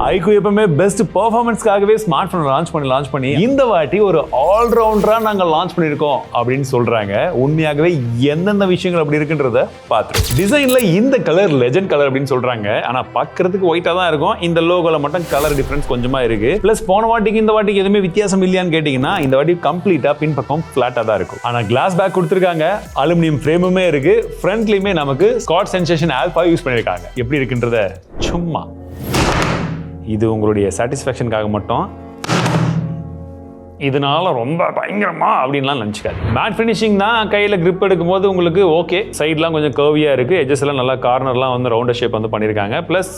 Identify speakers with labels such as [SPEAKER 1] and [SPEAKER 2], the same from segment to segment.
[SPEAKER 1] iQOO எப்பவுமே best பெர்ஃபார்மன்ஸ்க்காகவே smart phone launch பண்ணி இந்த வாட்டி ஒரு ஆல்ரவுண்டரா நாங்க லான்ச் பண்ணிருக்கோம் அப்படின்னு சொல்றாங்க. உண்மையாகவே எந்தெந்த விஷயங்கள் அப்படி இருக்குன்றத பாத்துருவோம். டிசைன்ல இந்த கலர் லெஜெண்ட் கலர் அப்படின்னு சொல்றாங்க. ஆனா பாக்குறதுக்கு ஒயிட்டா தான் இருக்கும். இந்த லோகோல மட்டும் கலர் டிஃபரன்ஸ் கொஞ்சமா இருக்கு. பிளஸ் போன வாட்டிக்கு இந்த வாட்டிக்கு எதுவுமே வித்தியாசம் இல்லையான்னு கேட்டீங்கன்னா இந்த வாட்டி கம்ப்ளீட்டா பின்பக்கம் பிளாட்டா தான் இருக்கும். ஆனா கிளாஸ் பேக் கொடுத்திருக்காங்க, அலுமினியம் ஃப்ரேமுமே இருக்கு, ஃப்ரண்ட்லயுமே நமக்கு ஸ்காட் சென்சேஷன் ஆல்பா யூஸ் பண்ணிருக்காங்க. எப்படி இருக்குன்றத சும்மா இது உங்களுடைய சாட்டிஸ்ஃபேக்ஷனுக்காக மட்டும், இதனால ரொம்ப பயங்கரமா அப்படின்லாம் நினச்சிக்காது. மேட் ஃபினிஷிங் தான். கையில் கிரிப் எடுக்கும் போது உங்களுக்கு ஓகே, சைட்லாம் கொஞ்சம் கர்வியாக இருக்குது, எஜஸ் எல்லாம் நல்லா கார்னர்லாம் வந்து ரவுண்டர் ஷேப் வந்து பண்ணியிருக்காங்க. ப்ளஸ்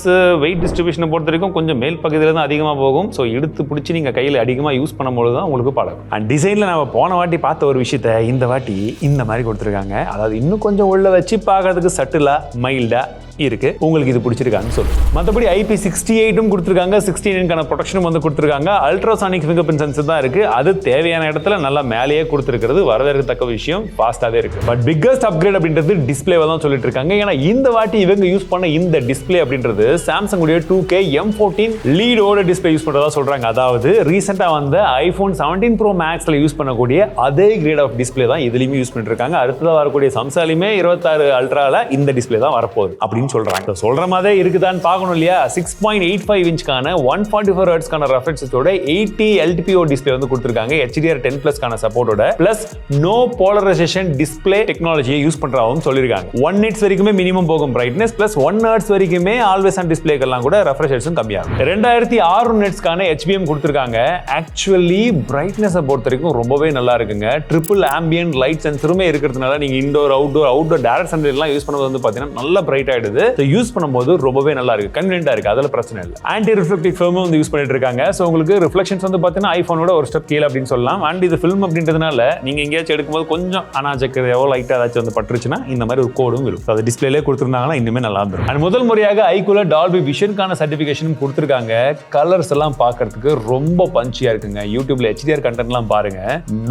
[SPEAKER 1] வெயிட் டிஸ்ட்ரிபியூஷனை பொறுத்த வரைக்கும் கொஞ்சம் மேல் பகுதியில் தான் அதிகமாக போகும். ஸோ எடுத்து பிடிச்சி நீங்கள் கையில் அதிகமாக யூஸ் பண்ணும்போது தான் உங்களுக்கு பழகும். அண்ட் டிசைனில் நம்ம போன வாட்டி பார்த்த ஒரு விஷயத்தை இந்த வாட்டி இந்த மாதிரி கொடுத்துருக்காங்க. அதாவது இன்னும் கொஞ்சம் உள்ள வச்சு பார்க்கறதுக்கு சட்டிலாக மைல்டாக இருக்கு. உங்களுக்கு இது பிடிச்சிருக்கான்னு சொல்லுங்க. மற்றபடி IP68 கொடுத்துருக்காங்க, 69க்கான ப்ரொடெக்ஷனும் வந்து கொடுத்துருக்காங்க. அல்ட்ராசானிக் ஃபிங்கர் பிரிண்ட் சென்சர் தான் இருக்கு. அது தேவையான இடத்துல நல்லா மேலேயே கொடுத்துருக்கிறது வரவேற்கத்தக்க விஷயம். ஃபாஸ்டாவே இருக்கு. பட் பிக்கஸ்ட் அப்கிரேட் அப்படின்றது டிஸ்பிளேவை தான் சொல்லிட்டு இருக்காங்க. ஏன்னா இந்த வாட்டி இவங்க யூஸ் பண்ண இந்த டிஸ்பிளே அப்படின்றது சாம்சங் உடைய 2K M14 லீடோட டிஸ்பிளே யூஸ் பண்றதா சொல்றாங்க. அதாவது ரீசெண்டா வந்த iPhone 17 Pro Maxல யூஸ் பண்ணக்கூடிய அதே கிரேட் ஆஃப் டிஸ்பிளே தான் இதுலயுமே யூஸ் பண்ணிட்டு இருக்காங்க. அடுத்ததா வரக்கூடிய சாம்சங்லயுமே 26 அல்ட்ரால இந்த டிஸ்பிளே தான் வரப்போகுது அப்படின்னு சொல்றாங்க. சொல்ற மாதிரி இருக்குதான்னு பார்க்கணும் இல்லையா? 6.85 இன்ச்கான 144 ஹெர்ட்ஸ்கான ரெஃப்ரெஷோட 80 LTPO டிஸ்பிளே வந்து கொடுத்திருக்காங்க. HDR10+ கான சப்போர்ட்டோட பிளஸ் நோ போலரைசேஷன் டிஸ்பிளே டெக்னாலஜியை யூஸ் பண்றாவும் சொல்லிருக்காங்க. 1 nits வரைக்குமே மினிமம் போகும் பிரைட்னஸ், பிளஸ் 1 Hz வரைக்குமே ஆல்வேஸ் ஆன் டிஸ்பிளேக்கெல்லாம் கூட ரெஃப்ரெஷ் ரேட்ஸும் கம்மியாகும். 2600 nitsக்கான HBM கொடுத்திருக்காங்க. ஆக்சுவலி பிரைட்னஸை பொறுத்த வரைக்கும் ரொம்பவே நல்லா இருக்குங்க. ட்ரிபிள் ஆம்பியன்ட் லைட் சென்சருமே இருக்கிறதுனால நீங்க இன்டோர் அவுட்டோர் டைரக்ட் சன்லைட் எல்லாம் யூஸ் பண்ணும்போது வந்து பாத்தீங்கன்னா நல்லா பிரைட் ஆயிடுது. யூஸ் பண்ணும்போது ரொம்பவே நல்லா இருக்கு, கன்வீனியன்ட்டா இருக்கு. அதுல பிரச்சனை இல்லை. ஆன்டி ரிஃப்ளெக்டிவ் ஃபில்மும் வந்து யூஸ் பண்ணிட்டு இருக்காங்க. சோ உங்களுக்கு ரிஃப்ளெக்ஷன்ஸ் வந்து பாத்தீங்கன்னா ஐபோனோட ஒரு ஸ்டெப் கீழ அப்படின்னு சொல்லலாம். அண்ட் இது ஃபில்ம் அப்படின்றதுனால நீங்க எங்கேயாச்சும் எடுக்கும்போது கொஞ்சம் அனாஜக்கரையோ லைட்டா ஏதாச்சும் வந்து பட்டுருச்சுன்னா இந்த மாதிரி ஒரு கோடும் இருக்கும். அது டிஸ்பிளேலே கொடுத்துருந்தாங்கன்னா இன்னுமே நல்லா இருக்கும். அண்ட் முதல் முறையாக iQOO டால்பி விஷனுக்கான சர்டிபிகேஷன் கொடுத்துருக்காங்க. கலர்ஸ் எல்லாம் பார்க்கறதுக்கு ரொம்ப பஞ்சியா இருக்குங்க. யூடியூப்ல HDR கண்டென்ட்லாம் பாருங்க,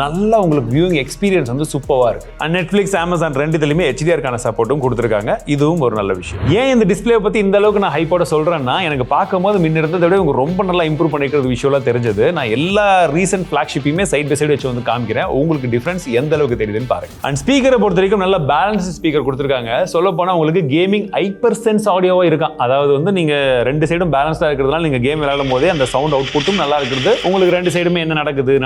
[SPEAKER 1] நல்லா உங்களுக்கு வியூயிங் எக்ஸ்பீரியன்ஸ் வந்து சூப்பரா இருக்கு. அண்ட் நெட்ஃபிளிக்ஸ், அமேசான் ரெண்டுலயுமே HDR-கான சப்போர்ட்டும் கொடுத்துருக்காங்க. இதுவும் ஒரு நல்ல விஷயம். ஏன் இந்த டிஸ்பிளே பத்தி இந்த அளவுக்கு நான் ஹைப்போட சொல்றேன்னா, எனக்கு பார்க்கும்போது முன்ன இருந்ததை விட ரொம்ப நல்லா இம்ப்ரூவ் பண்ணிக்கிறது விஷுவலா தெரிஞ்சது. நான் எல்லா ரீசன்ட் ஃபிளாக்ஷிப்பையுமே சைட் பை சைடு வச்சு வந்து காமிக்கிறேன். உங்களுக்கு டிஃபரன்ஸ் எந்த அளவுக்கு தெரியுதுன்னு பாருங்க. அண்ட் ஸ்பீக்கரை பொறுத்த வரைக்கும் நல்ல பேலன்ஸ் ஸ்பீக்கர் கொடுத்துருக்காங்க. சொல்ல போனா உங்களுக்கு கேமிங் ஹைப்பர்சென்ஸ் ஆடியோவா இருக்கும். அதாவது வந்து நீங்க ரெண்டு சைடும் பேலன்ஸ்டா இருக்கிறதுனால நீங்க கேம் விளையாடும் போதே அந்த சவுண்ட் அவுட்புட்டும் நல்லா இருக்குது. உங்களுக்கு ரெண்டு சைடுமே என்ன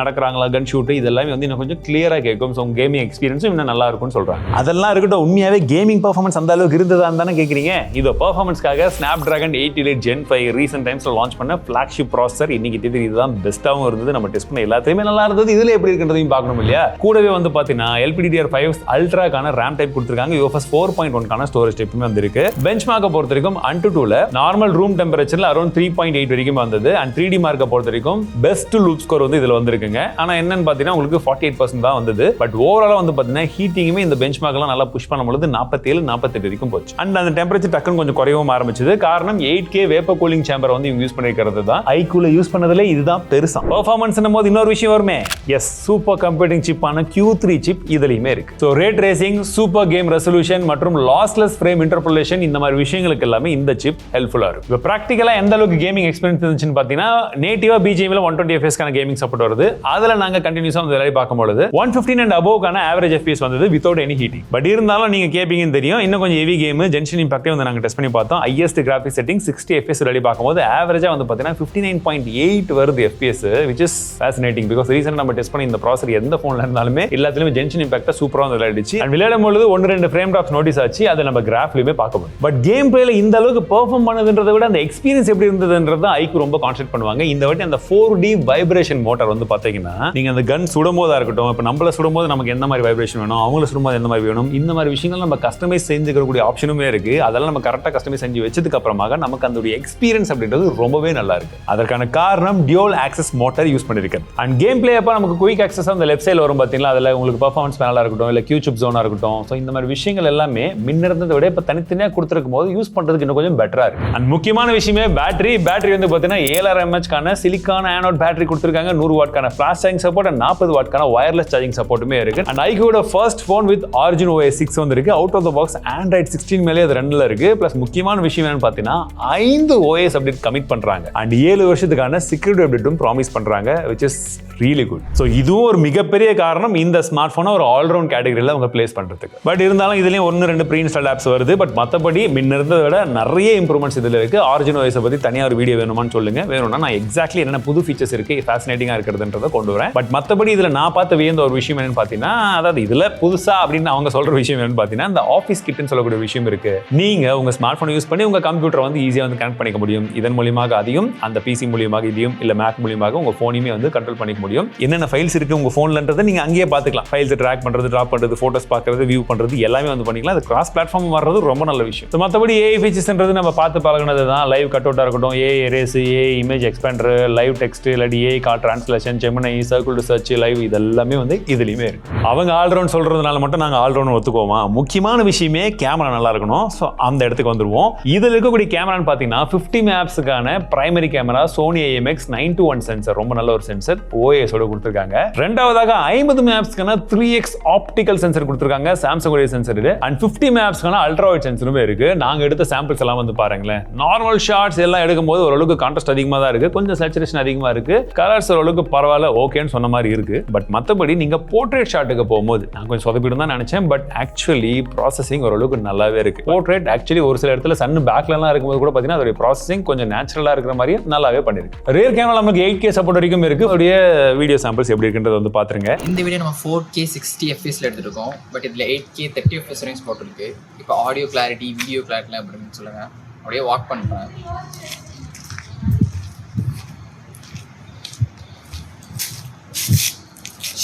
[SPEAKER 1] நடக்கிறாங்களா, கன் ஷூட், இதெல்லாம் வந்து இன்னும் கொஞ்சம் கிளியரா கேட்கும். ஸோ கேமிங் எக்ஸ்பீரியன்ஸும் இன்னும் நல்லா இருக்கும்னு சொல்றாங்க. அதெல்லாம் இருக்கட்டும், உண்மையாவே கேமிங் பெர்ஃபார்மன்ஸ் அந்த அளவுக்கு இருந்ததான்னு தானே கேட்குறீங்க. இதோ பெர்ஃபார்மன்ஸ்க்காக Snapdragon 888 Gen 5 ரீசன்ட் டைம்ஸ்ல லான்ச் பண்ண ஃபிளாக்ஷிப் ப்ராசஸர். இன்னைக்கு இதுதான் பெஸ்ட்டாவும் இருந்தது. நம்ம டெஸ்ட் பண்ண எல்லாத்தையுமே நல்லா இருந்தது. இதுல எப்படி இருக்குன்றதையும் பார்க்கணும் இல்லையா? கூடவே வந்து பாத்தீங்கன்னா LPDDR5 அல்ட்ராக்கான RAM டைப் கொடுத்திருக்காங்க. UFS 4.1க்கான ஸ்டோரேஜ் டைப்புமே வந்திருக்கு. பெஞ்ச்மார்க்கை பொறுத்த வரைக்கும் AnTuTuல நார்மல் ரூம் டெம்பரேச்சர்ல அரௌண்ட் 3.8 வரைக்கும் வந்தது. அண்ட் 3D மார்க்கை பொறுத்த வரைக்கும் பெஸ்ட் லூப் ஸ்கோர் வந்து இதுல வந்திருக்குங்க. ஆனா என்னன்னு பாத்தீங்கன்னா உங்களுக்கு 48% தான் வந்தது. பட் ஓவராலா வந்து பாத்தீங்கன்னா ஹீட்டிங்குமே இந்த பெஞ்ச்மார்க்லாம் நல்லா புஷ் பண்ணும்போது 47-48 வரைக்கும் போச்சு. அண்ட் அந்த டெம்பரேச்சர் டக்குன்னு கொஞ்சம் குறையவும் ஆரம்பிச்சது. காரணம் 8K வேப்பர் கூலிங் சேம்பர் வந்து இவங்க யூஸ் பண்ணிருக்கிறது தான். iQOO யூஸ் பண்ணதுல இதுதான் பெருசா. பெர்ஃபார்மன்ஸ் போது இன்னொரு விஷயம் வருமே, எஸ், சூப்பர் கம்ப்யூட்டிங் சிப்பான Q3 சிப் இதுலயுமே இருக்கு. So ray tracing, super game resolution மற்றும் லாஸ்லெஸ் ஃப்ரேம் இன்டர்போலேஷன் இந்த மாதிரி விஷயங்களுக்கு எல்லாமே இந்த சிப் ஹெல்ப்ஃபுல்லா இருக்கும். இப்போ பிராக்டிகலா எந்த அளவுக்கு கேமிங் எக்ஸ்பீரியன்ஸ் இருந்துச்சுன்னு பாத்தீங்கன்னா, நேட்டிவா BGMல 120 FPS-கான கேமிங் சப்போர்ட் வருது. அதுல நாங்க கண்டினியூஸா வந்து வேலை பார்க்கும்போது 115 and above-கான ஆவரேஜ் FPS வந்தது வித்வுட் எனி ஹீட்டிங். பட் இருந்தாலும் நீங்க கேப்பீங்கன்னு தெரியும், இன்னும் கொஞ்சம் ஹெவி கேம் ஜென்ஷன் இம்பாக்டே வந்து நாங்க டெஸ்ட் பண்ணி பார்த்தோம். Highest graphics setting 60 FPS ready பார்க்கும்போது ஆவரேஜா வந்து பாத்தீங்கன்னா 59.8 வருது FPS, which is fascinating because recent நம்ம டெஸ்ட் பண்ணி இந்த ப்ராசஸர் எந்த போன்ல இருந்தாலுமே எல்லாத்துலயுமே ஜென்ஷன் இம்பாக்ட் சூப்பரா வந்து விளையாடிச்சு. அண்ட் விளையாடும்போது 1-2 ஃப்ரேம் டிராப்ஸ் நோட்டீஸ் ஆச்சு. அதை நம்ம கிராஃப்லயுமே பார்க்க முடியும். பட் கேம் பிளேல இந்த அளவுக்கு பெர்ஃபார்ம் பண்ணதுன்றதை விட அந்த எக்ஸ்பீரியன்ஸ் எப்படி இருந்ததுன்றது iQOO ரொம்ப கான்சென்ட்ரேட் பண்ணுவாங்க. இந்த வாட்டி அந்த 4D வைப்ரேஷன் மோட்டார் வந்து பாத்தீங்கன்னா, நீங்க அந்த கன் சுடும்போதா இருக்கட்டும், இப்ப நம்மள சுடும்போது நமக்கு எந்த மாதிரி வைப்ரேஷன் வேணும், அவங்கள சுடும்போது எந்த மாதிரி வேணும், இந்த மாதிரி விஷயங்கள் நம்ம கஸ்டமைஸ் செஞ்சுக்கக்கூடிய ஆப்ஷனுமே இருக்கு. அதெல்லாம் நம்ம கரெக்டா கஸ்டமைஸ் செஞ்சு வச்சதுக்கு அப்புறமாக நமக்கு அந்த எக்ஸ்பீரியன்ஸ் அப்படின்றது ரொம்பவே நல்லா இருக்கு. அதற்கான காரணம் டியூவல் ஆக்சஸ் மோட்டார் யூஸ் பண்ணிருக்கேன். அண்ட் கேம் பிளே அப்போ நமக்கு குயிக் ஆக்சஸ் அந்த லெஃப்ட் சைடில் வரும் பார்த்தீங்களா, அதில் உங்களுக்கு பர்ஃபார்மன்ஸ் பேனலாக இருக்கட்டும் இல்லை கியூ சிப் ஜோனாக இருக்கட்டும். ஸோ இந்த மாதிரி விஷயங்கள் எல்லாமே முன்ன இருந்ததை விட இப்போ தனித்தனியாக கொடுத்துருக்கும் போது யூஸ் பண்ணுறதுக்கு இன்னும் கொஞ்சம் பெட்டராக இருக்கு. அண்ட் முக்கியமான விஷயமே பேட்டரி வந்து பார்த்தீங்கன்னா 7000 mAh சிலிக்கான ஆனோட் பேட்டரி கொடுத்துருக்காங்க. 100 வாட்கான ஃபாஸ்ட் சார்ஜிங் சப்போர்ட் அண்ட் 40 வாட்கான வயர்லெஸ் சார்ஜிங் சப்போர்ட்டுமே இருக்கு. And iQOO first phone with origin OS 6 வந்திருக்கு. Out of the box Android 16 மேலே அது ரன்ல இருக்கு. பிளஸ் முக்கியமான விஷயம் என்னன்னு பார்த்தீங்கன்னா 5 OS அப்டேட் கமிட் பண்றாங்க. அண்ட் 7 வருஷத்துக்கான செக்யூரிட்டி அப்டேட்டும் ப்ராமிஸ் பண்றாங்க, which is really good. So இதுவும் ஒரு மிகப்பெரிய காரணம் இந்த ஸ்மார்ட் போனை ஒரு ஆல்ரவுண்ட் கேட்டகரியில் அவங்க பிளேஸ் பண்றதுக்கு. பட் இருந்தாலும் இதுலயும் 1-2 ப்ரீ இன்ஸ்டால் ஆப்ஸ் வருது. பட் மற்றபடி முன்ன இருந்ததை விட நிறைய இம்ப்ரூவ்மெண்ட்ஸ் இதில் இருக்கு. ஆரிஜின் OS பத்தி தனியாக ஒரு வீடியோ வேணுமான்னு சொல்லுங்க. வேணும்னா நான் எக்ஸாக்ட்லி என்னென்ன புது ஃபீச்சர்ஸ் இருக்கு, ஃபேசினேட்டிங்காக இருக்கிறதுன்றதை கொண்டு வரேன். பட் மற்றபடி இதில் நான் பார்த்த வியந்த ஒரு விஷயம் என்னன்னு பார்த்தீங்கன்னா, அதாவது இதில் புதுசா அப்படின்னு அவங்க சொல்ற விஷயம் என்னன்னு பார்த்தீங்கன்னா, இந்த ஆஃபீஸ் கிட்னு சொல்லக்கூடிய விஷயம் இருக்கு. நீங்க உங்க ஸ்மார்ட் போனை யூஸ் பண்ணி உங்க கம்ப்யூட்டரை வந்து ஈஸியாக வந்து கனெக்ட் பண்ணிக்க முடியும். இதன் மூலியமாக அதையும் அந்த பிசி மூலியமாக இதையும் இல்லை மேக் மூலியமாக உங்க போனையுமே வந்து கண்ட்ரோல் பண்ணிக்க முடியும். என்னென்ன ஃபைல்ஸ் இருக்கு உங்க போன்லன்றதை நீங்க அங்கேயே பார்த்துக்கலாம். ஃபைல்ஸ் ட்ராக் பண்றது, டிராப் பண்றது, போட்டோஸ் பார்க்கறது, வியூ பண்றது எல்லாமே வந்து பண்ணிக்கலாம். அது கிராஸ் பிளாட்ஃபார்ம் வர்றது ரொம்ப நல்ல விஷயம். மற்றபடி ஏஐ ஃபீச்சர்ஸ்ன்றது நம்ம பார்த்து பழகினது தான். லைவ் கட் அவுட்டாக இருக்கட்டும், AI erase, AI image expander, live text இல்லாட்டி AI call translation, Gemini, circle to search, live இதெல்லாமே வந்து இதுலையுமே இருக்கு. அவங்க ஆல்ரவுண்ட் சொல்றதுனால மட்டும் நாங்கள் ஆல்ரவுண்ட் ஒத்துக்குவோமா? முக்கியமான விஷயமே கேமரா நல்லா இருக்கணும். ஸோ அந்த இடத்துக்கு வந்துருவோம். இதில் இருக்கக்கூடிய கேமரான்னு பார்த்தீங்கன்னா 50 மேப்ஸுக்கான primary camera Sony IMX 921 sensor, ரொம்ப நல்ல ஒரு சென்சர் OS ஓட கொடுத்துருக்காங்க. ரெண்டாவதாக 50 மேப்ஸ்க்கான 3x ஆப்டிக்கல் சென்சர் கொடுத்துருக்காங்க, சாம்சங் உடைய சென்சர் இது. அண்ட் 50 மேப்ஸ்க்கான அல்ட்ரா வைட் சென்சருமே இருக்கு. நாங்கள் எடுத்த சாம்பிள்ஸ் எல்லாம் வந்து பாருங்களேன். நார்மல் ஷாட்ஸ் எல்லாம் எடுக்கும்போது ஓரளவுக்கு கான்ட்ராஸ்ட் அதிகமாக தான் இருக்கு, கொஞ்சம் சேச்சுரேஷன் அதிகமாக இருக்கு, கலர்ஸ் ஓரளவுக்கு பரவாயில்ல, ஓகேன்னு சொன்ன மாதிரி இருக்கு. பட் மற்றபடி நீங்க போர்ட்ரேட் ஷாட்டுக்கு போகும்போது நான் கொஞ்சம் சொதப்பிடும் தான் நினைச்சேன். பட் ஆக்சுவலி ப்ராசஸிங் ஓரளவுக்கு நல்லாவே இருக்கு. போர்ட்ரேட் ஆக்சுவலி ஒரு சில இடத்துல சன் பேக்லாம் இருக்கும்போது கூட பார்த்தீங்கன்னா அதோட ப்ராசஸிங் கொஞ்சம் நேச்சுரலா இருக்கிற மாதிரி நல்லாவே பண்ணிருக்கு. ரியர் கேமரா நமக்கு 8K சப்போர்ட் வரைக்கும் இருக்கு. அப்படியே வீடியோ சாம்பிள்ஸ் எப்படி இருக்குன்றது வந்து பாத்துருங்க.
[SPEAKER 2] இந்த வீடியோ நம்ம 4K 60 fps எடுத்துருக்கோம். பட் இதுல 8K 30 fps வரைக்கும் சப்போர்ட் இருக்கு. இப்போ ஆடியோ கிளாரிட்டி, வீடியோ கிளாரிட்டிலாம் எப்படின்னு சொல்லுங்க. அப்படியே வாக் பண்ணுறேன்.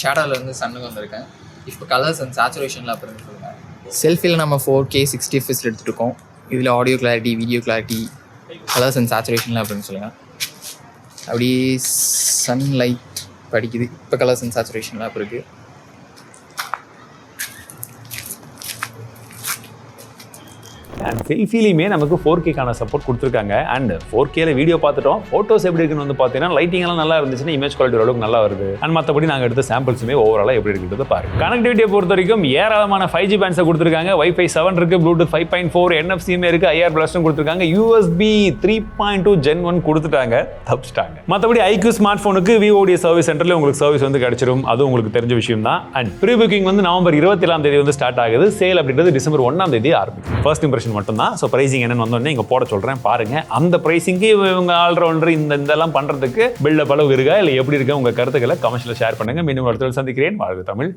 [SPEAKER 2] ஷேடோவில் வந்து சன்னுக்கு வந்திருக்கேன். இப்போ கலர்ஸ் அண்ட் சேச்சுரேஷனில் அப்படின்னு சொல்லுங்கள். செல்ஃபியில் நம்ம 4K 60 fps எடுத்துருக்கோம். இதில் audio clarity, video clarity, colours and சேச்சுரேஷனில் அப்படின்னு சொல்லுங்கள். அப்படியே சன்லைட் படிக்குது. இப்போ கலர்ஸ் அண்ட் சேச்சுரேஷனில் அப்போ இருக்குது.
[SPEAKER 1] அண்ட் செல்ஃபிலையுமே நமக்கு 4K சப்போர்ட் கொடுத்துருக்காங்க. அண்ட் 4Kல வீடியோ பார்த்துட்டோம். ஃபோட்டோஸ் எப்படி இருக்குன்னு வந்து பார்த்தீங்கன்னா லைட்டிங் எல்லாம் நல்லா இருந்துச்சுன்னா இமேஜ் குவாலிட்டி ஓரளவுக்கு நல்லா வருது. அண்ட் மற்றபடி நாங்கள் எடுத்த சாம்பிள்ஸுமே ஓவராலாக எப்படி இருக்குன்றது பாருங்க. கனெக்டிவிட்டியை பொறுத்த வரைக்கும் ஏராளமான 5G பேண்ட்ஸை கொடுத்துருக்காங்க. Wi-Fi 7 இருக்கு, Bluetooth 5.4, NFC இருக்கு, IR பிளஸ்டும் கொடுத்துருக்காங்க, USB 3.2 Gen 1 கொடுத்துட்டாங்க, தப்பிச்சிட்டாங்க. மற்றபடி iQOO ஸ்மார்ட் ஃபோனுக்கு VOD சர்வீஸ் சென்டர்ல உங்களுக்கு சர்வீஸ் வந்து கிடைச்சிரும். அது உங்களுக்கு தெரிஞ்ச விஷயம் தான். அண்ட் ப்ரீ புக்கிங் வந்து நவம்பர் 27 வந்து ஸ்டார்ட் ஆகுது. சேல் அப்படின்றது டிசம்பர் 1 ஆரம்பிக்கும். ஃபர்ஸ்ட் இம்ப்ரெஷன் மட்டும்தான். ஸோ பிரைசிங் என்னன்னு வந்தோடனே இங்கே போட சொல்கிறேன் பாருங்க. அந்த பிரைசிங்க்கு இவங்க ஆல்ரவுண்டர் இதெல்லாம் பண்ணுறதுக்கு பில்டப் அளவு இருக்கா இல்லை எப்படி இருக்கா? உங்கள் கருத்துக்களை கமெண்ட்ஸில் ஷேர் பண்ணுங்க. மீண்டும் அடுத்த சந்திக்கிறேன். வாழ்க தமிழ்.